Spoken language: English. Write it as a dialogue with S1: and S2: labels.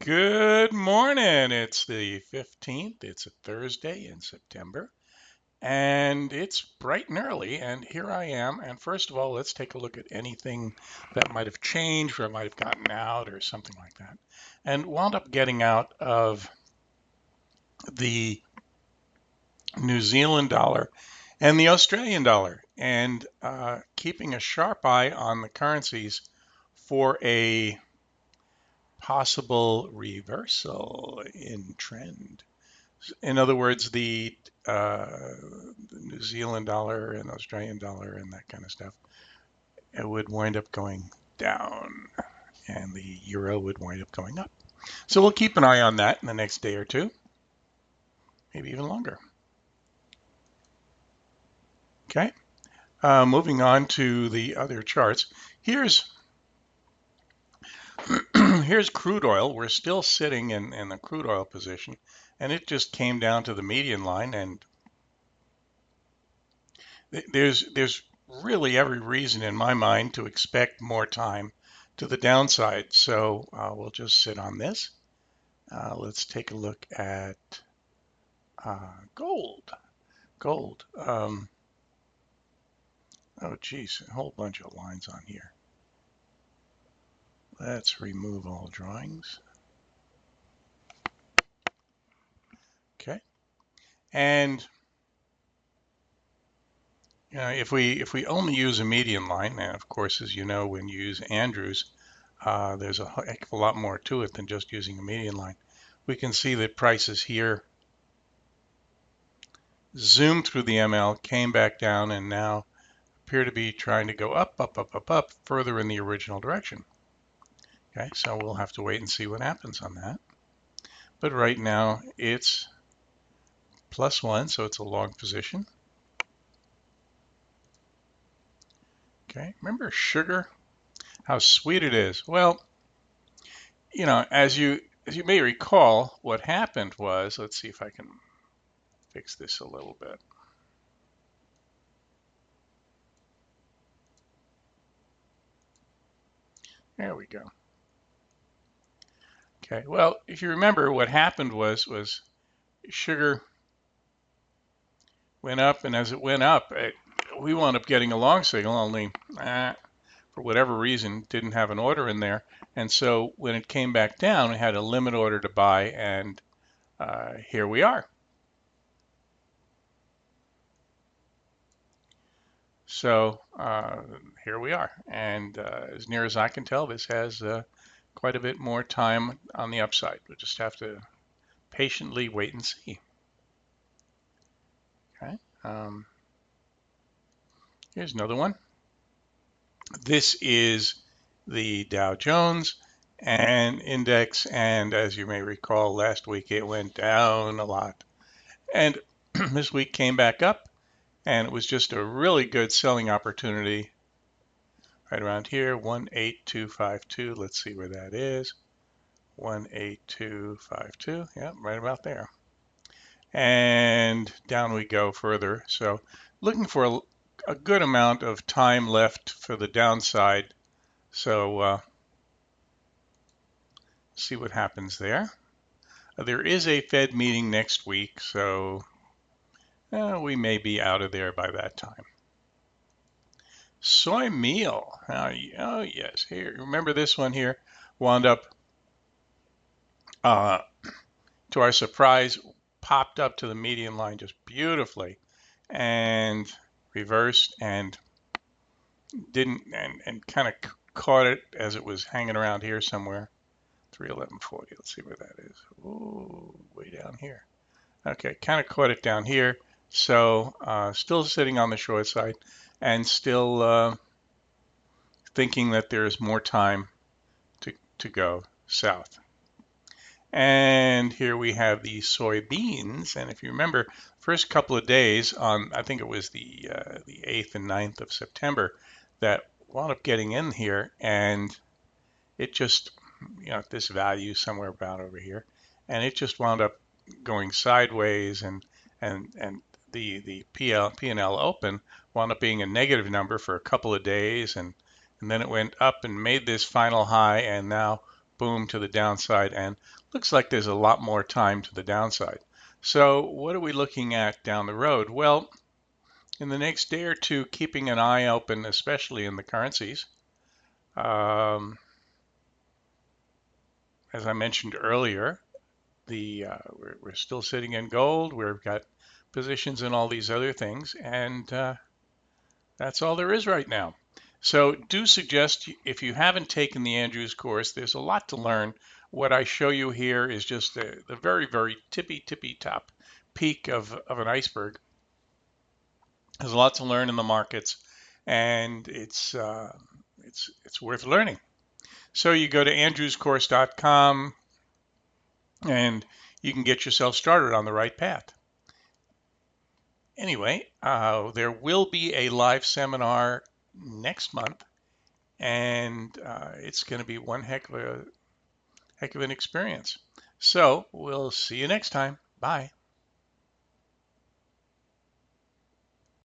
S1: Good morning. It's the 15th. It's a Thursday in September, and it's bright and early. And here I am. And first of all, let's take a look at anything that might have changed or might have gotten out or something like that. And wound up getting out of the New Zealand dollar and the Australian dollar, and keeping a sharp eye on the currencies for a possible reversal in trend. In other words, the New Zealand dollar and Australian dollar and that kind of stuff, it would wind up going down, and the euro would wind up going up. So we'll keep an eye on that in the next day or two, maybe even longer. Okay, moving on to the other charts. Here's here's crude oil. We're still sitting in the crude oil position, and it just came down to the median line, and there's really every reason in my mind to expect more time to the downside. So we'll just sit on this. Let's take a look at gold. Gold. Oh, geez, a whole bunch of lines on here. Let's remove all drawings. Okay. And if we only use a median line, and of course, as you know, when you use Andrews, there's a heck of a lot more to it than just using a median line. We can see that prices here zoomed through the ML, came back down, and now appear to be trying to go up, up, up, up, up, further in the original direction. Okay, so we'll have to wait and see what happens on that. But right now it's +1, so it's a long position. Okay, remember sugar? How sweet it is. Well, as you may recall, what happened was, let's see if I can fix this a little bit. There we go. Okay, well, if you remember, what happened was sugar went up, and as it went up, we wound up getting a long signal, only for whatever reason didn't have an order in there, and so when it came back down, we had a limit order to buy, and here we are. So here we are, and as near as I can tell, this has quite a bit more time on the upside. We'll just have to patiently wait and see. Okay, here's another one. This is the Dow Jones and index, and as you may recall, last week it went down a lot, and this week came back up, and it was just a really good selling opportunity right around here, 18252. Let's see where that is. 18252. Yeah, right about there. And down we go further. So looking for a good amount of time left for the downside. So see what happens there. There is a Fed meeting next week, so we may be out of there by that time. Soy meal. Oh yes, here. Remember this one here? Wound up, to our surprise, popped up to the median line just beautifully, and reversed and didn't, and kind of caught it as it was hanging around here somewhere. 311.40. Let's see where that is. Ooh, way down here. Okay, kind of caught it down here. So still sitting on the short side, and still thinking that there's more time to go south. And here we have the soybeans. And if you remember, first couple of days on, I think it was the 8th and 9th of September, that wound up getting in here, and it just, this value somewhere about over here, and it just wound up going sideways, and the P&L open wound up being a negative number for a couple of days, and then it went up and made this final high, and now boom to the downside, and looks like there's a lot more time to the downside. So what are we looking at down the road? Well, in the next day or two, keeping an eye open, especially in the currencies. Um, as I mentioned earlier, we're still sitting in gold. We've got positions in all these other things, and that's all there is right now. So do suggest, if you haven't taken the Andrews course, there's a lot to learn. What I show you here is just the very, very tippy top peak of an iceberg. There's a lot to learn in the markets, and it's worth learning. So you go to andrewscourse.com and you can get yourself started on the right path. Anyway, there will be a live seminar next month, and it's going to be one heck of an experience. So we'll see you next time. Bye.